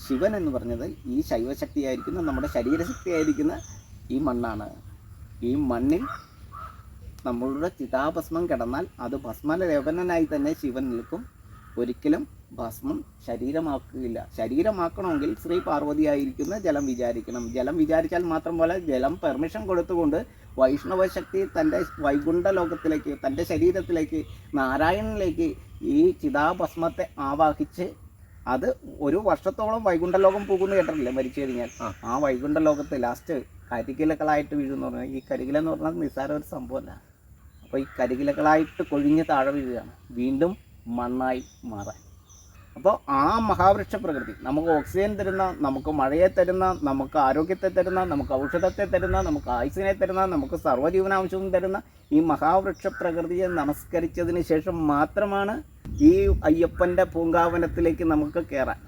ശിവൻ എന്ന് പറഞ്ഞത് ഈ ശൈവശക്തിയായിരിക്കുന്ന നമ്മുടെ ശരീരശക്തിയായിരിക്കുന്ന ഈ മണ്ണാണ്. ഈ മണ്ണിൽ നമ്മളുടെ ചിതാഭസ്മം കിടന്നാൽ അത് ഭസ്മലേപനായി തന്നെ ശിവൻ നിൽക്കും. ഒരിക്കലും ഭസ്മം ശരീരമാക്കുകയില്ല. ശരീരമാക്കണമെങ്കിൽ ശ്രീ പാർവതിയായിരിക്കുന്ന ജലം വിചാരിക്കണം. ജലം വിചാരിച്ചാൽ മാത്രം പോലെ ജലം പെർമിഷൻ കൊടുത്തുകൊണ്ട് വൈഷ്ണവ ശക്തി തൻ്റെ വൈകുണ്ഠ ലോകത്തിലേക്ക്, തൻ്റെ ശരീരത്തിലേക്ക്, നാരായണനിലേക്ക് ഈ ചിതാഭസ്മത്തെ ആവാഹിച്ച് അത് ഒരു വർഷത്തോളം വൈകുണ്ഠലോകം പോകുന്നു കേട്ടിട്ടില്ലേ മരിച്ചു കഴിഞ്ഞാൽ? ആ വൈകുണ്ഠ ലോകത്ത് ലാസ്റ്റ് കരികിലകളായിട്ട് വീഴുമെന്ന് പറഞ്ഞാൽ, ഈ കരികിലെന്ന് പറഞ്ഞാൽ നിസ്സാര ഒരു സംഭവമല്ല. അപ്പോൾ ഈ കരികിലകളായിട്ട് കൊഴിഞ്ഞ് താഴെ വീഴുകയാണ്, വീണ്ടും മണ്ണായി മാറാൻ. അപ്പോൾ ആ മഹാവൃക്ഷ പ്രകൃതി നമുക്ക് ഓക്സിജൻ തരുന്ന, നമുക്ക് മഴയെ തരുന്ന, നമുക്ക് ആരോഗ്യത്തെ തരുന്ന, നമുക്ക് ഔഷധത്തെ തരുന്ന, നമുക്ക് ആയുസ്സിനെ തരുന്ന, നമുക്ക് സർവ്വജീവനാംശവും തരുന്ന ഈ മഹാവൃക്ഷ പ്രകൃതിയെ നമസ്കരിച്ചതിന് ശേഷം മാത്രമാണ് ഈ അയ്യപ്പൻ്റെ പൂങ്കാവനത്തിലേക്ക് നമുക്ക് കയറാൻ.